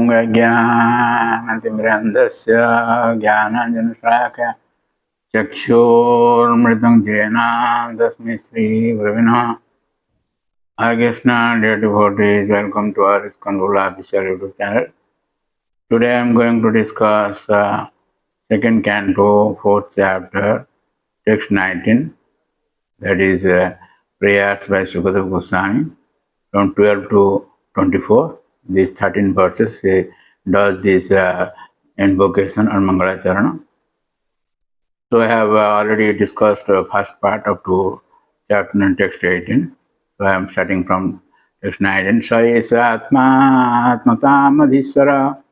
Om Ajnanatimrandasya Jnananjanasraka Chakshurmritam Jena Tasmi Sri Gurave Hare Krishna, dear devotees, welcome to our ISKCON official YouTube channel. Today I am going to discuss second canto, fourth chapter, text 19, that is prayers by Sukadev Goswami from 12 to 24. These 13 verses he does this invocation or Mangalacharana. So I have already discussed the first part up to chapter and text 18. So I am starting from text 19. Saisa Atma Atmatam Adhisvara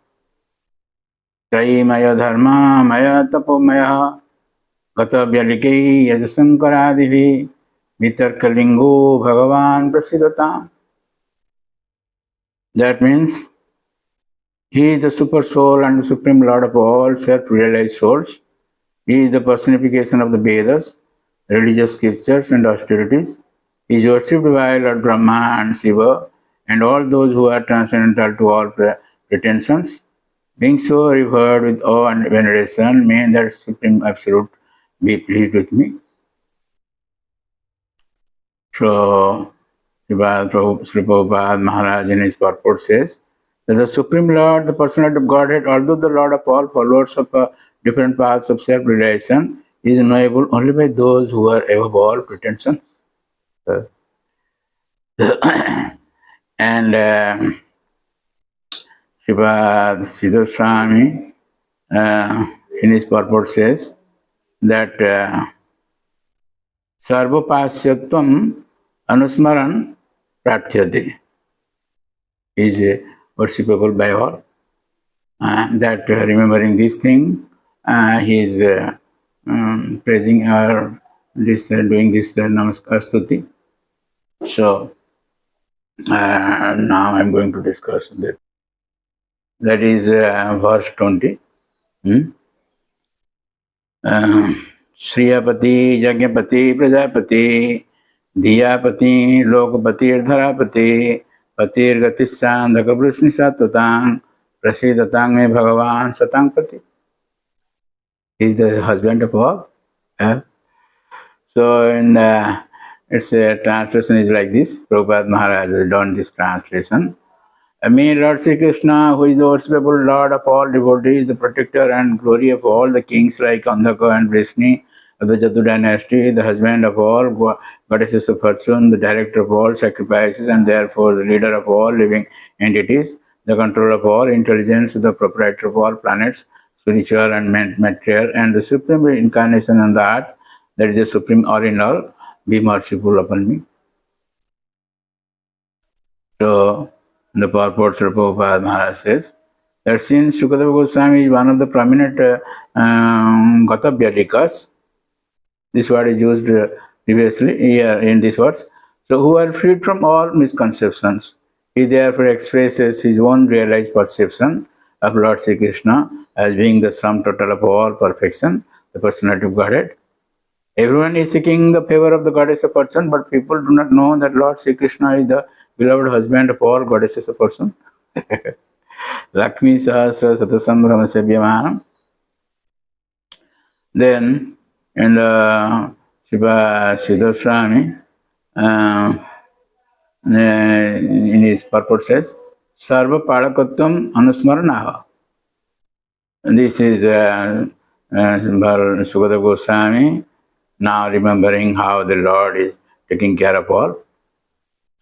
Maya Dharma Maya Tapomaya Gata Vyalike Yajasankaradivi Vitarkalingo Bhagavan Prasidatam. That means he is the super soul and the supreme lord of all self-realized souls. He is the personification of the Vedas, religious scriptures and austerities. He is worshipped by Lord Brahma and Shiva and all those who are transcendental to all pretensions. Being so revered with awe and veneration, may that Supreme Absolute be pleased with me. So, Sri Prabhupada Maharaj in his purport says that the Supreme Lord, the personality of Godhead, although the Lord of all followers of different paths of self-realization, is knowable only by those who are above all pretensions. And Sri Goswami in his purport says that Sarvapasyatvam Anusmaran Prathyate is worshipable by all. That remembering this thing, he is praising or doing this Namaskar Stuti. So now I am going to discuss that. That is verse 20. Shriyapati, Jagnapati, Prajapati, Diyapati, Lokapati, Dharapati, Patir Gatisandhaka Vrishni Sattvatang, Prasidatang me Bhagavan Satangpati. He is the husband of all. So in its translation is like this. Prabhupada Maharaj has done this translation. May Lord Sri Krishna, who is the worshipable Lord of all devotees, the protector and glory of all the kings like Andhaka and Vrishni of the Jatu dynasty, the husband of all goddesses of fortune, the director of all sacrifices, and therefore the leader of all living entities, the controller of all intelligence, the proprietor of all planets, spiritual and material, and the supreme incarnation on the earth, that is the supreme all in all, be merciful upon me. So, the purport Sri Prabhupada Maharaj says that since Sukadev Goswami is one of the prominent Gatavyadikas, this word is used previously here in this words, so who are freed from all misconceptions. He therefore expresses his own realized perception of Lord Sri Krishna as being the sum total of all perfection, the personality of Godhead. Everyone is seeking the favor of the goddess of fortune, but people do not know that Lord Sri Krishna is the beloved husband of all goddesses of fortune. Lakshmi Sahasra Satasambhrama Sebhyamanam. Then, in the Sri Goswami, in his purport says, Sarva Padakatvam Anusmaranaha. This is Sukadev Goswami now remembering how the Lord is taking care of all.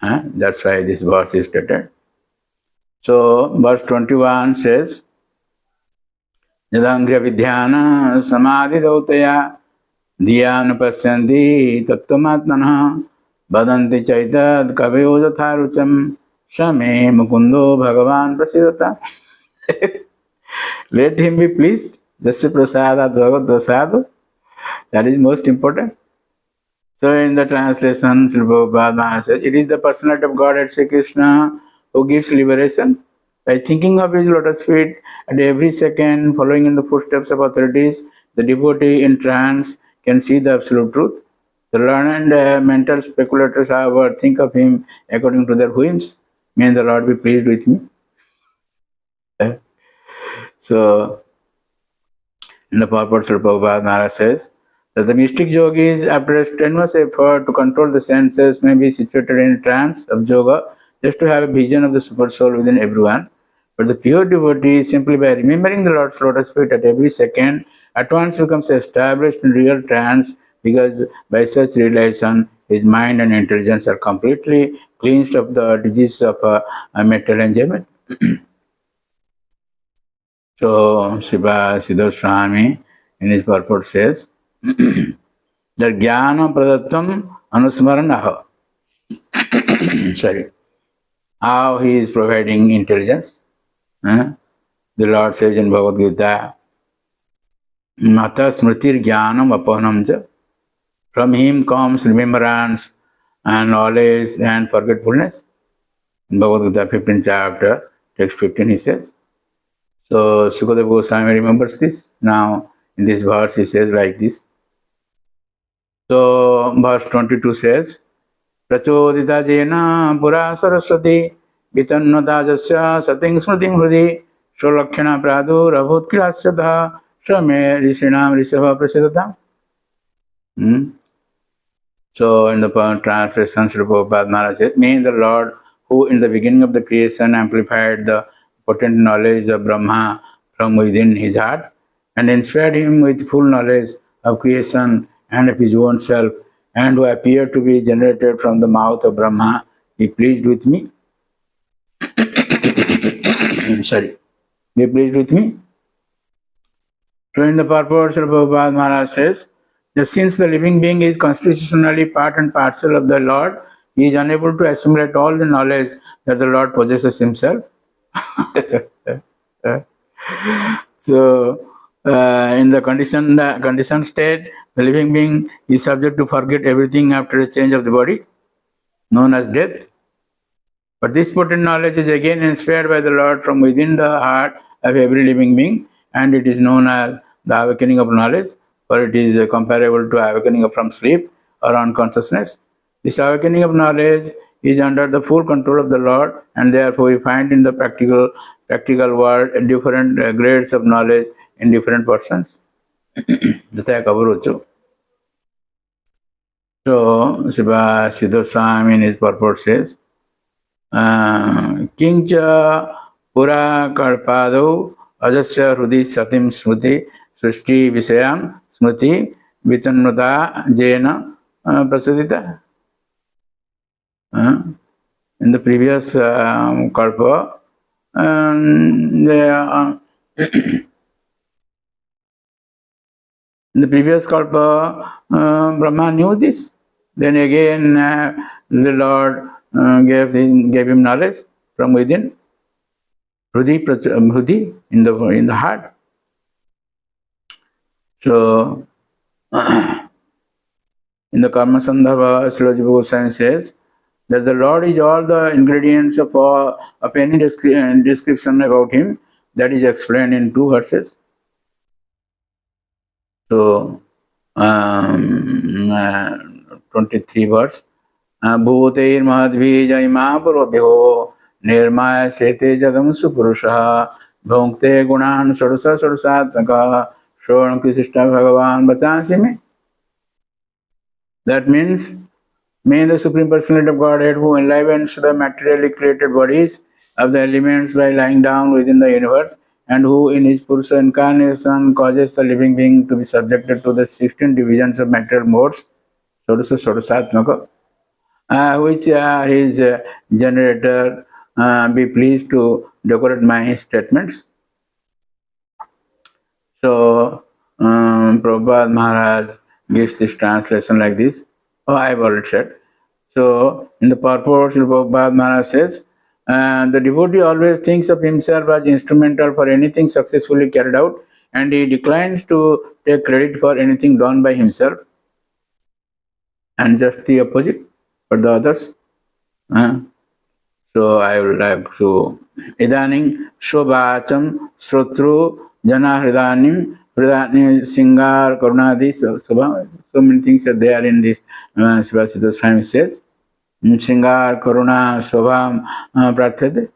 That's why this verse is stated. So, verse 21 says, Yadanghya Vidhyana Samadhi Dautaya Dhyana Pasyanti Tattvamatmana Badanti Chaitad Kaveyo Jatharucham Shame Mukundo Bhagavan Prasidata. Let him be pleased. Jasya Prasada Bhagavad Prasada. That is most important. So in the translation, Sri Prabhupada Maharaj says, it is the personality of Godhead Sri Krishna who gives liberation. By thinking of his lotus feet at every second, following in the footsteps of authorities, the devotee in trance can see the absolute truth. The learned mental speculators, however, think of him according to their whims. May the Lord be pleased with me. So, in the purport, Srila Prabhupada Maharaj says that the mystic yogis, after a strenuous effort to control the senses, may be situated in a trance of yoga just to have a vision of the super soul within everyone. But the pure devotee, simply by remembering the Lord's lotus feet at every second, at once becomes established in real trance, because by such realization, his mind and intelligence are completely cleansed of the disease of mental enjoyment. So, Shiva Siddha Swami in his purport says that Jnana Pradattam Anusmaranaha. Sorry. How he is providing intelligence. The Lord says in Bhagavad Gita, Mata Smritir Jnanam Apanamja. From him comes remembrance and knowledge and forgetfulness. In Bhagavad Gita 15th chapter, text 15, he says. So Sukadev Goswami remembers this. Now in this verse he says like this. So verse 22 says, Prachodita jena pura saraswati vitannadajasya sating smuting hrudi sholakshana pradu rabhutkirasyadha swame rishinam rishabha prasidata. So in the translation, Srila Prabhupada Maharaj says, may the Lord, who in the beginning of the creation amplified the potent knowledge of Brahma from within his heart and inspired him with full knowledge of creation and of his own self, and who appeared to be generated from the mouth of Brahma, be pleased with me. Sorry. Be pleased with me. So in the purport, Srila Prabhupada Maharaj says, that since the living being is constitutionally part and parcel of the Lord, he is unable to assimilate all the knowledge that the Lord possesses himself. So, in the conditioned state, the living being is subject to forget everything after a change of the body, known as death. But this potent knowledge is again inspired by the Lord from within the heart of every living being, and it is known as the awakening of knowledge, for it is comparable to awakening from sleep or unconsciousness. This awakening of knowledge is under the full control of the Lord, and therefore we find in the practical world different grades of knowledge in different persons. That's a cover. So, Shiva Siddha Swami in his purport says, Kincha Pura Kalpado Ajasya Hrudi Satim Smriti Srishti Visayam Smriti Vitannuta Jena Prasudita. In the previous kalpa, in the previous kalpa, Brahma knew this. Then again, the Lord gave him knowledge from within, Hrudi, in the heart. So, in the Karma Sandarbha, Srila Jiva Goswami says that the Lord is all the ingredients of any description about him that is explained in 2 verses. So, 23 verse. Bhuteir madhvi jaima purvabhyo nirmaya sete jadam supurusha bhunkte gunan sarusatmaka shon krisishta bhagavan bachasi me. That means, may the Supreme Personality of Godhead, who enlivens the materially created bodies of the elements by lying down within the universe, and who in his Purusha incarnation causes the living being to be subjected to the 16 divisions of material modes, Sorusatmaka, which his generator be pleased to decorate my statements. So, Prabhupada Maharaj gives this translation like this. I have already said. So, in the purport, Prabhupada Maharaj says, the devotee always thinks of himself as instrumental for anything successfully carried out, and he declines to take credit for anything done by himself, and just the opposite for the others. So, I would like to Idaning Shobhacham Srotru Jana Hridanim Hridani Singar Karunadi. So many things are there in this. Shiva Siddha Swami says. Singar, Karuna, Shobham, Prathyate,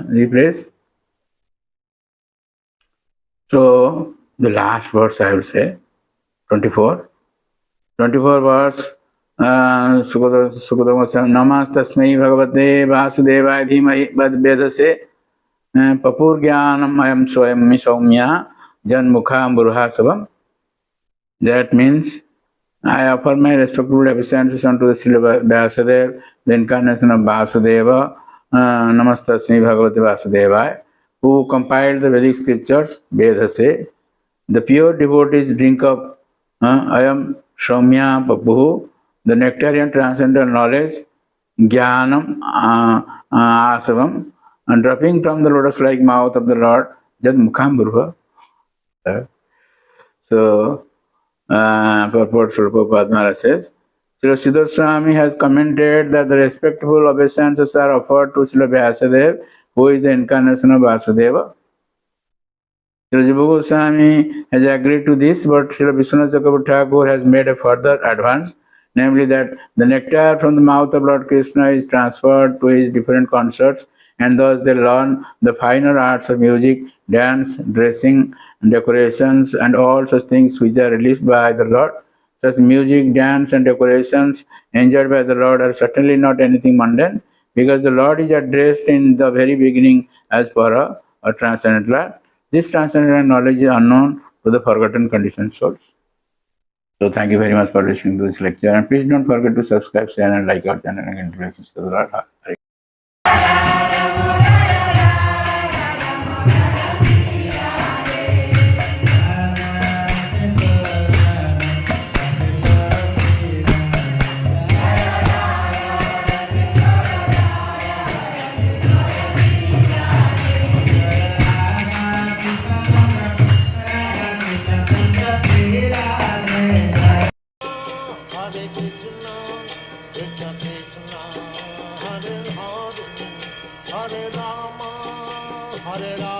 replace. So the last verse I will say, 24. 24 verse, Sukadev Goswami, Namastasmai Bhagavate Vasudevaya Dhimahi Vad Vedase Papur Jnanam Ayam Swayam Saumya Janmukha Burha Sabam. That means, I offer my respectful obeisances unto the Srila Vyasadeva, the incarnation of Vasudeva, Namastasmi Bhagavate Vasudevaya, who compiled the Vedic scriptures, Vedase. The pure devotees drink of Ayam Saumya Papuhu, the nectarian transcendental knowledge, Jnanam Asavam, and dropping from the lotus-like mouth of the Lord, Jad Mukham Burha. So, purport Srila Prabhupada says, Srila Siddhar Swami has commented that the respectful obeisances are offered to Srila Vyasadeva, who is the incarnation of Vasudeva. Srila Jiva Goswami has agreed to this, but Srila Vishwanath Chakravarti Thakur has made a further advance, namely that the nectar from the mouth of Lord Krishna is transferred to his different concerts, and thus they learn the finer arts of music, dance, dressing, decorations, and all such things which are released by the Lord. Such music, dance, and decorations enjoyed by the Lord are certainly not anything mundane, because the Lord is addressed in the very beginning as Para, or transcendental. This transcendental knowledge is unknown to the forgotten conditioned souls. So thank you very much for listening to this lecture, and please don't forget to subscribe, share, and like our channel and introductions to the Lord. Hare Rama,